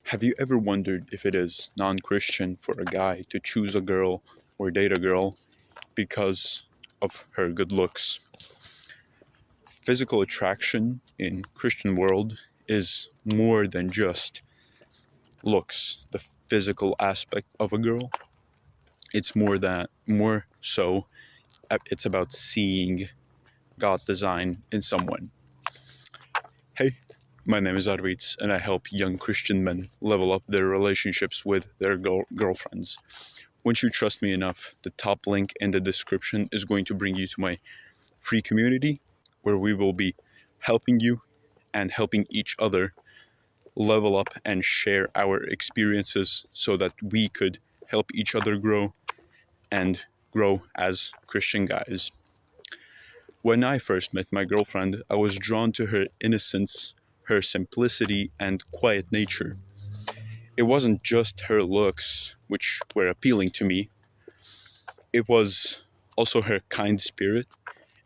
Have you ever wondered if it is non-Christian for a guy to choose a girl or date a girl because of her good looks? Physical attraction in Christian world is more than just looks, the physical aspect of a girl. It's more so it's about seeing God's design in someone. Hey, my name is Arvids, and I help young Christian men level up their relationships with their girlfriends. Once you trust me enough, the top link in the description is going to bring you to my free community where we will be helping you and helping each other level up and share our experiences so that we could help each other grow and grow as Christian guys. When I first met my girlfriend, I was drawn to her innocence, her simplicity, and quiet nature. It wasn't just her looks which were appealing to me, it was also her kind spirit,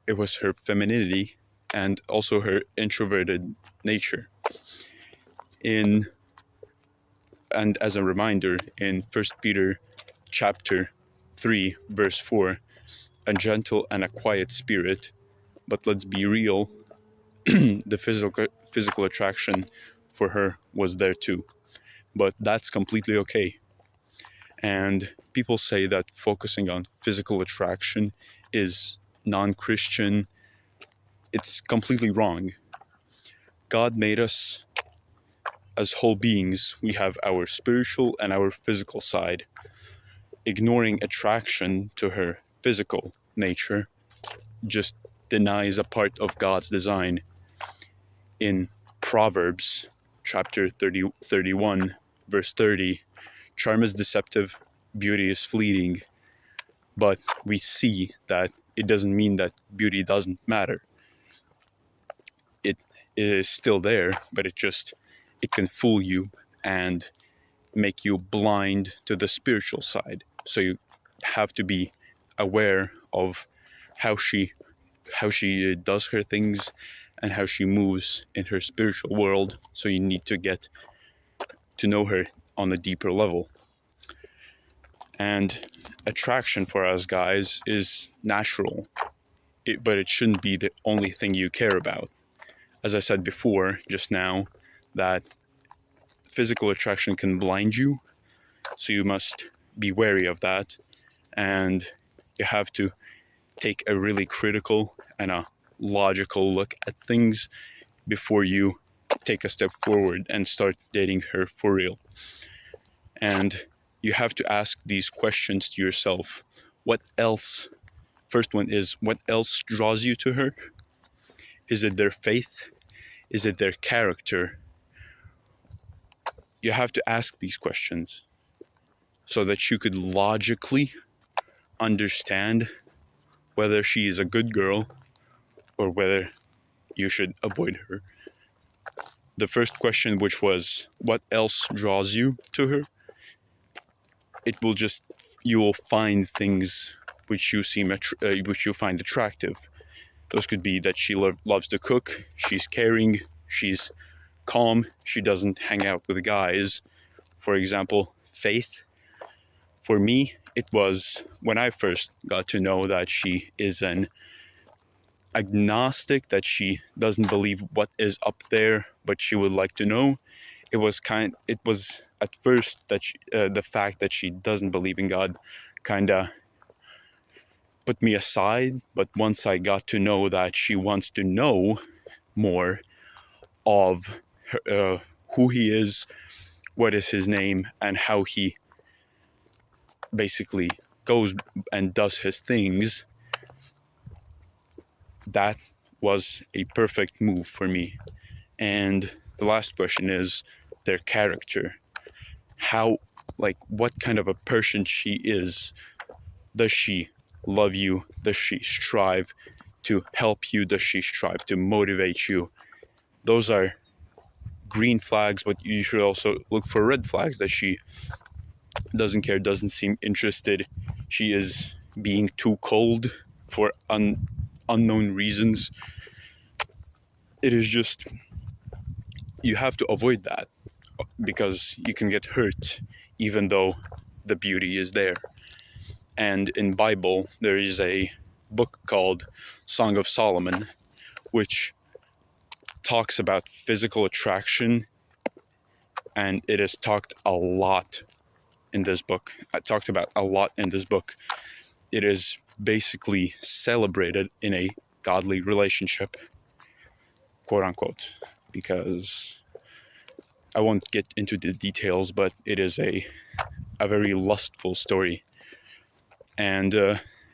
it was her femininity, and also her introverted nature. In and as a reminder, in 1 Peter chapter 3 verse 4, a gentle and a quiet spirit, but let's be real, the physical attraction for her was there too. But that's completely okay. And people say that focusing on physical attraction is non-Christian. It's completely wrong. God made us as whole beings. We have our spiritual and our physical side. Ignoring attraction to her physical nature just denies a part of God's design. In Proverbs chapter 31, verse 30, charm is deceptive, beauty is fleeting, but we see that it doesn't mean that beauty doesn't matter. It is still there, but it can fool you and make you blind to the spiritual side. So you have to be aware of how she does her things and how she moves in her spiritual world. So you need to get to know her on a deeper level. And attraction for us guys is natural, but it shouldn't be the only thing you care about. As I said before, just now, that physical attraction can blind you, so you must be wary of that, and you have to take a really critical and a logical look at things before you take a step forward and start dating her for real. And you have to ask these questions to yourself. What else? First one is, what else draws you to her? Is it their faith? Is it their character? You have to ask these questions so that you could logically understand whether she is a good girl or whether you should avoid her. The first question, which was, what else draws you to her? You will find things which you find attractive. Those could be that she loves to cook, she's caring, she's calm, she doesn't hang out with guys. For example, faith. For me, it was when I first got to know that she is an agnostic, that she doesn't believe what is up there, but she would like to know. It was at first that the fact that she doesn't believe in God kind of put me aside, but once I got to know that she wants to know more of who he is, what is his name, and how he basically goes and does his things, that was a perfect move for me. And the last question is their character. What kind of a person she is. Does she love you? Does she strive to help you? Does she strive to motivate you? Those are green flags, but you should also look for red flags, that she doesn't care, doesn't seem interested, she is being too cold for unknown reasons. It is just, you have to avoid that. because you can get hurt even though the beauty is there. And in Bible, there is a book called Song of Solomon, which talks about physical attraction, and it is talked a lot in this book. I talked about a lot in this book. It is basically celebrated in a godly relationship, quote unquote, because I won't get into the details, but it is a very lustful story. And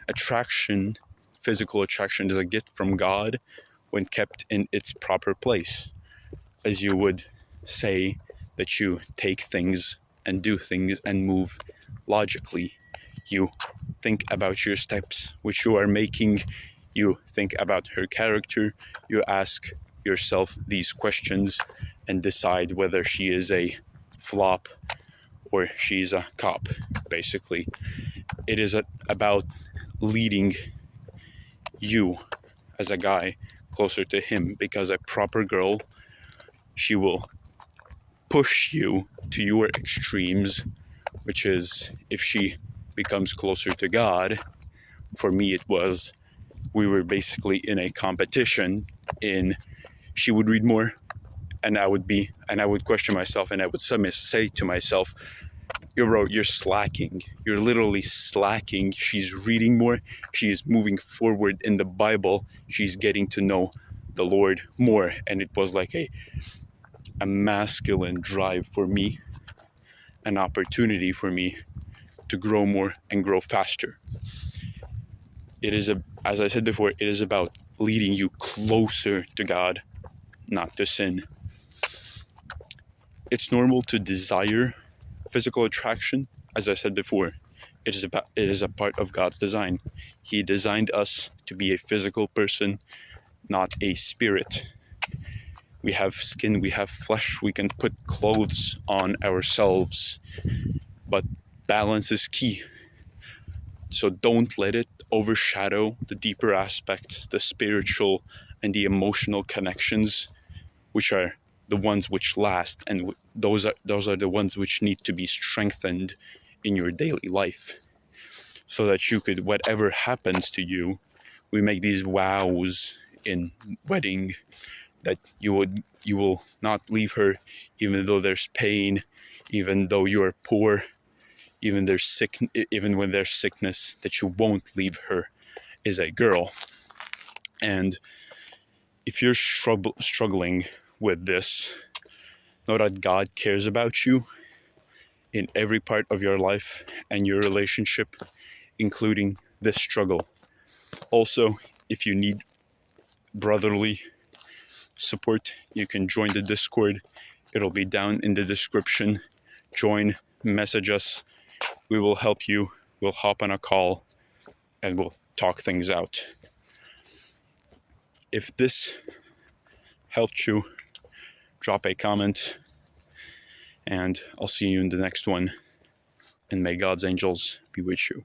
attraction, physical attraction, is a gift from God when kept in its proper place. As you would say that you take things and do things and move logically. You think about your steps which you are making. You think about her character. You ask yourself these questions and decide whether she is a flop or she's a cop, basically. It is about leading you as a guy closer to him, because a proper girl, she will push you to your extremes, which is, if she becomes closer to God, for me it was, we were basically in a competition in, she would read more and I would question myself, and I would say to myself, yo bro, you're slacking. You're literally slacking. She's reading more. She is moving forward in the Bible. She's getting to know the Lord more. And it was like a masculine drive for me, an opportunity for me to grow more and grow faster. It is, as I said before, it is about leading you closer to God, not to sin. It's normal to desire physical attraction. As I said before, it is a part of God's design. He designed us to be a physical person, not a spirit. We have skin, we have flesh, we can put clothes on ourselves, but balance is key. So don't let it overshadow the deeper aspects, the spiritual and the emotional connections, which are the ones which last, and those are the ones which need to be strengthened in your daily life, so that you could, whatever happens to you, we make these vows in wedding that you will not leave her, even though there's pain, even though you are poor, even when there's sickness, that you won't leave her as a girl. And if you're struggling with this, know that God cares about you in every part of your life and your relationship, including this struggle. Also, if you need brotherly support, you can join the Discord. It'll be down in the description. Join, message us. We will help you. We'll hop on a call and we'll talk things out. If this helped you, drop a comment, and I'll see you in the next one. And may God's angels be with you.